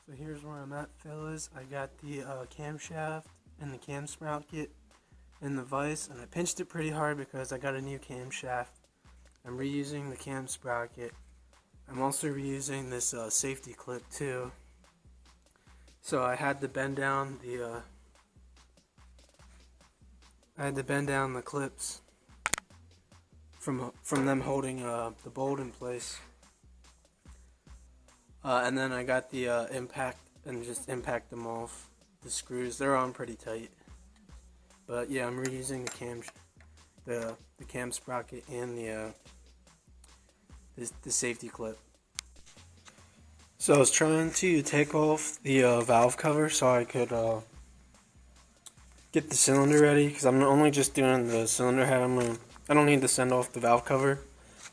So here's where I'm at, fellas. I got the camshaft and the cam sprocket in the vise, and I pinched it pretty hard because I got a new camshaft. I'm reusing the cam sprocket. I'm also reusing this safety clip too. So I had to bend down the clips from them holding the bolt in place. And then I got the impact and just impact them off the screws. They're on pretty tight. But yeah, I'm reusing the cam sprocket and the safety clip. So I was trying to take off the valve cover so I could get the cylinder ready, because I'm only just doing the cylinder head. I don't need to send off the valve cover,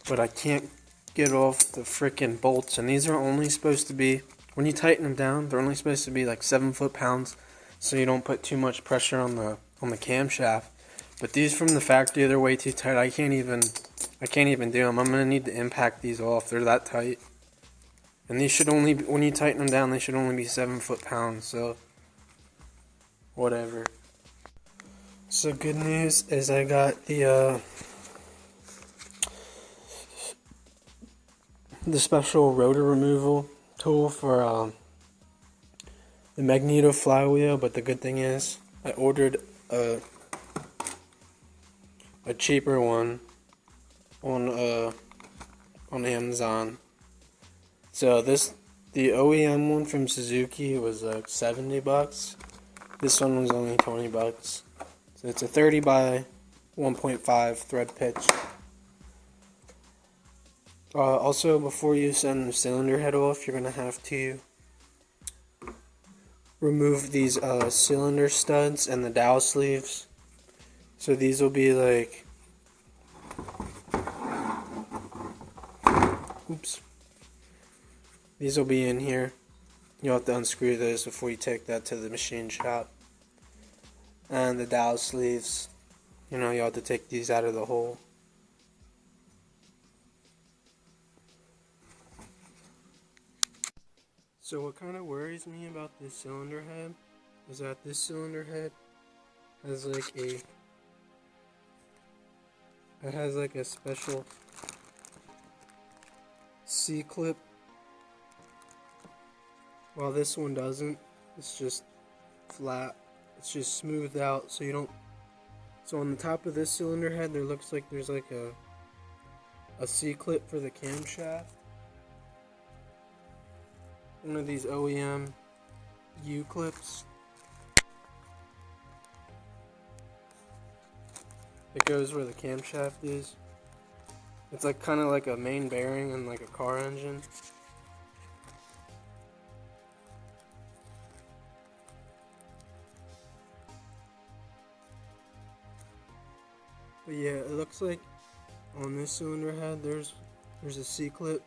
but I can't get off the freaking bolts, and these are only supposed to be, when you tighten them down, they're only supposed to be like 7 foot-pounds, so you don't put too much pressure on the camshaft. But these from the factory, they're way too tight. I can't even do them. I'm gonna need to impact these off. They're that tight. And these should only, when you tighten them down, they should only be 7 foot-pounds, so whatever. So good news is I got the special rotor removal tool for the magneto flywheel, but the good thing is I ordered a cheaper one on Amazon. So the OEM one from Suzuki was like $70. This one was only $20. So it's a 30 by 1.5 thread pitch. Also, before you send the cylinder head off, you're going to have to remove these cylinder studs and the dowel sleeves. So these will be like, these will be in here. You'll have to unscrew those before you take that to the machine shop. And the dowel sleeves, you'll have to take these out of the hole. So what kind of worries me about this cylinder head is that this cylinder head has like a special C-clip, while this one doesn't. It's just flat. It's just smoothed out, so you don't. So on the top of this cylinder head, there looks like there's like a C-clip for the camshaft. One of these OEM U-clips. It goes where the camshaft is. It's like kind of like a main bearing in like a car engine. But yeah, it looks like on this cylinder head there's a C-clip.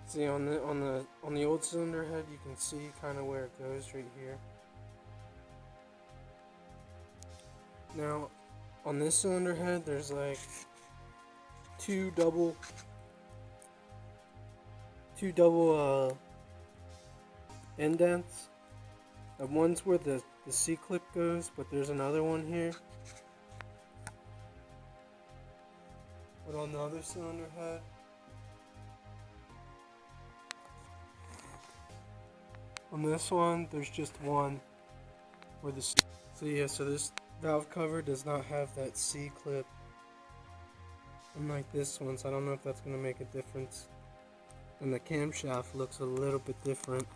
See, on the old cylinder head, you can see kind of where it goes right here. Now, on this cylinder head, there's like two double indents. And one's where the C-clip goes, but there's another one here. But on the other cylinder head, on this one, there's just one where the. So yeah, so this valve cover does not have that C-clip, unlike this one. So I don't know if that's gonna make a difference. And the camshaft looks a little bit different.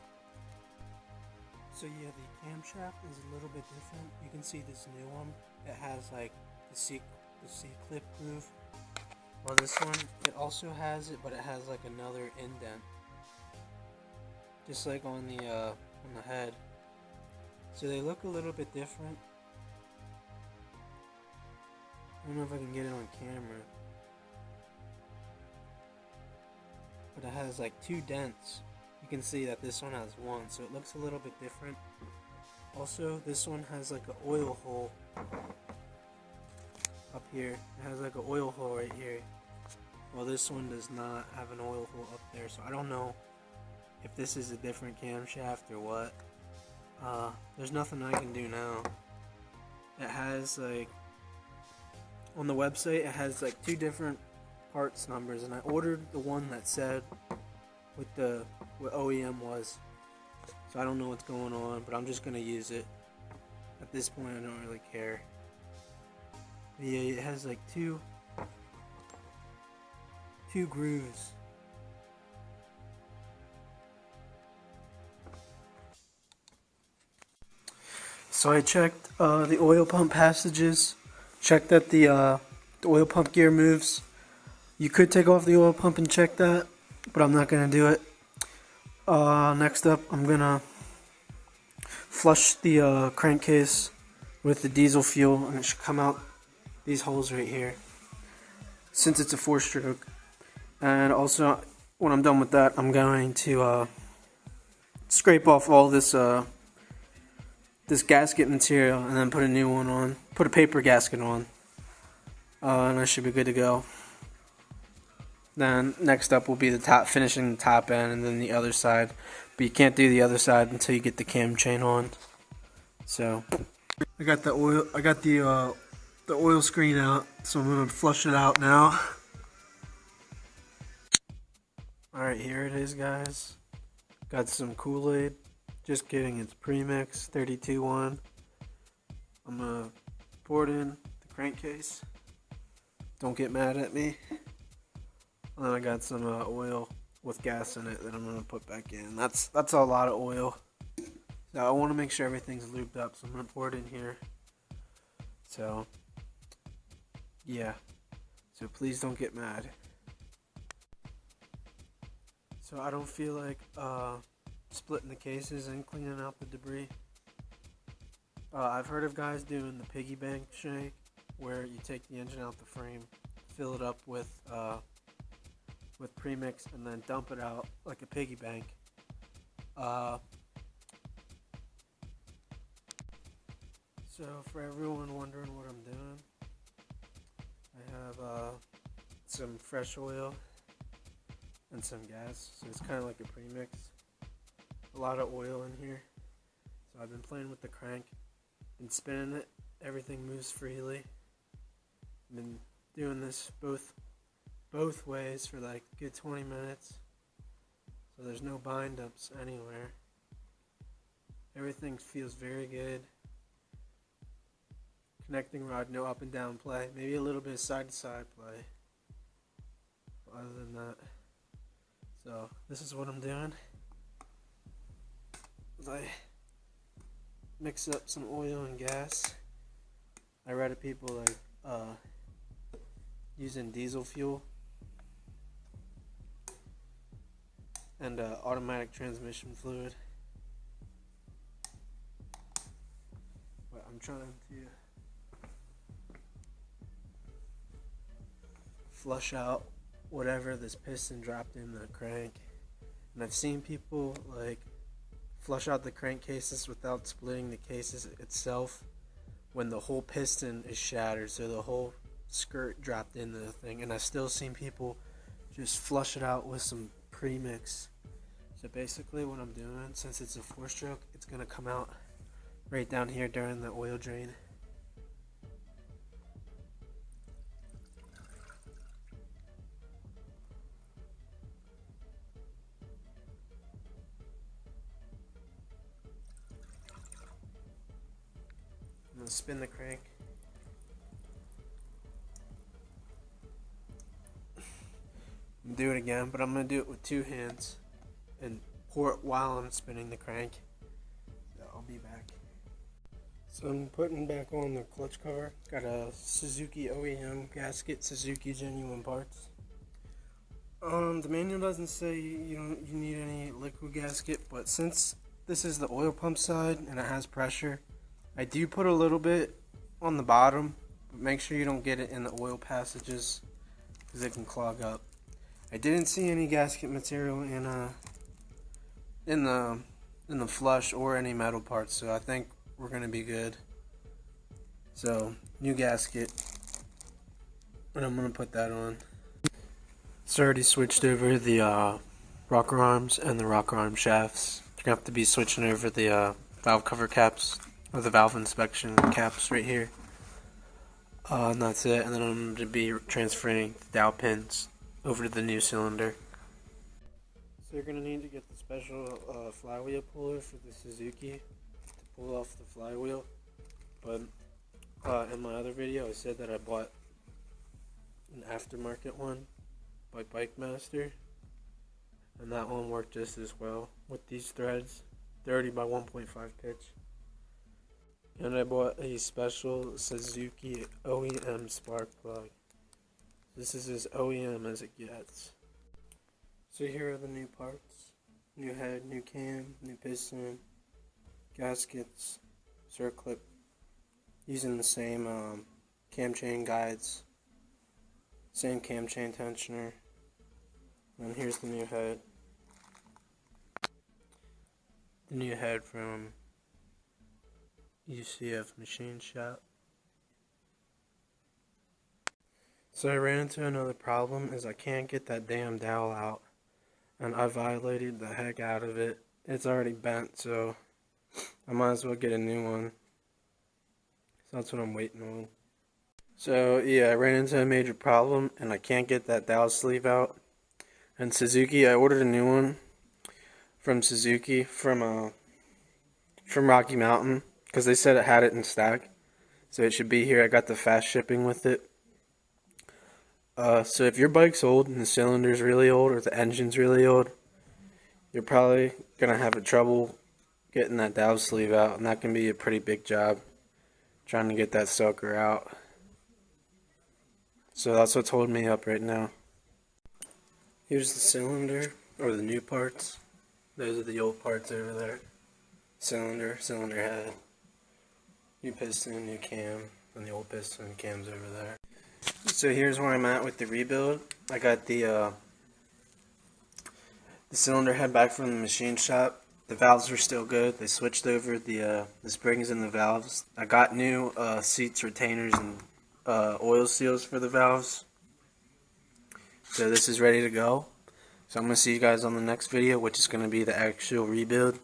So yeah, the camshaft is a little bit different. You can see this new one. It has like the C-clip groove. While this one, it also has it, but it has like another indent, just like on the head. So they look a little bit different. I don't know if I can get it on camera, but it has like two dents. You can see that this one has one, so it looks a little bit different. Also, this one has like an oil hole up here. It has like an oil hole right here. Well, this one does not have an oil hole up there, so I don't know if this is a different camshaft or what. There's nothing I can do now. It has like, on the website, it has like 2 different parts numbers, and I ordered the one that said what OEM was. So I don't know what's going on, but I'm just gonna use it. At this point, I don't really care. But yeah, it has like two grooves. So I checked the oil pump passages, checked that the oil pump gear moves. You could take off the oil pump and check that, but I'm not gonna do it. Next up, I'm gonna flush the crankcase with the diesel fuel, and it should come out these holes right here, since it's a 4-stroke. And also, when I'm done with that, I'm going to scrape off all this this gasket material, and then put a new one on, put a paper gasket on, and I should be good to go. Then next up will be the top, finishing the top end, and then the other side. But you can't do the other side until you get the cam chain on. So I got the oil screen out, so I'm gonna flush it out now. Alright, here it is, guys. Got some Kool-Aid. Just kidding, it's premix 32-1. I'm gonna pour it in the crankcase. Don't get mad at me. And then I got some oil with gas in it that I'm gonna put back in. That's a lot of oil. So I want to make sure everything's lubed up, so I'm gonna pour it in here. So yeah. So please don't get mad. So I don't feel like splitting the cases and cleaning out the debris. I've heard of guys doing the piggy bank shake, where you take the engine out the frame, fill it up with premix, and then dump it out like a piggy bank. So for everyone wondering what I'm doing, I have some fresh oil and some gas, so it's kind of like a premix. A lot of oil in here. So I've been playing with the crank, been spinning it, everything moves freely. I've been doing this both ways for like a good 20 minutes, so there's no bind ups anywhere. Everything feels very good. Connecting rod, no up and down play, maybe a little bit of side to side play, but other than that. So this is what I'm doing. I mix up some oil and gas. I read of people like using diesel fuel and automatic transmission fluid. But I'm trying to flush out whatever this piston dropped in the crank. And I've seen people like flush out the crankcases without splitting the cases itself when the whole piston is shattered, so the whole skirt dropped into the thing. And I've still seen people just flush it out with some premix. So basically what I'm doing, since it's a 4-stroke, it's going to come out right down here during the oil drain. I'm going to spin the crank. Do it again, but I'm going to do it with 2 hands and pour it while I'm spinning the crank. So I'll be back. So I'm putting back on the clutch cover. Got a Suzuki OEM gasket, Suzuki genuine parts. The manual doesn't say you need any liquid gasket, but since this is the oil pump side and it has pressure, I do put a little bit on the bottom, but make sure you don't get it in the oil passages because it can clog up. I didn't see any gasket material in the flush or any metal parts, so I think we're gonna be good. So new gasket, and I'm gonna put that on. It's already switched over the rocker arms and the rocker arm shafts. You're gonna have to be switching over the valve cover caps, or the valve inspection caps right here. And that's it. And then I'm going to be transferring the dowel pins over to the new cylinder. So you're going to need to get the special flywheel puller for the Suzuki to pull off the flywheel. But in my other video I said that I bought an aftermarket one by Bike Master, and that one worked just as well with these threads, 30 by 1.5 pitch. And I bought a special Suzuki OEM spark plug. This is as OEM as it gets. So here are the new parts. New head, new cam, new piston, gaskets, circlip, using the same cam chain guides, same cam chain tensioner. And here's the new head. The new head from UCF Machine Shop. So I ran into another problem, is I can't get that damn dowel out, and I violated the heck out of it. It's already bent, so I might as well get a new one. So that's what I'm waiting on. So yeah, I ran into a major problem and I can't get that dowel sleeve out. And Suzuki, I ordered a new one from Suzuki from Rocky Mountain, because they said it had it in stock, so it should be here. I got the fast shipping with it. So if your bike's old and the cylinder's really old or the engine's really old, you're probably gonna have trouble getting that dowel sleeve out, and that can be a pretty big job trying to get that sucker out. So that's what's holding me up right now. Here's the cylinder, or the new parts. Those are the old parts over there. Cylinder head, new piston, new cam, and the old piston and cam's over there. So here's where I'm at with the rebuild. I got the cylinder head back from the machine shop. The valves were still good. They switched over the springs and the valves. I got new seats, retainers, and oil seals for the valves. So this is ready to go. So I'm going to see you guys on the next video, which is going to be the actual rebuild.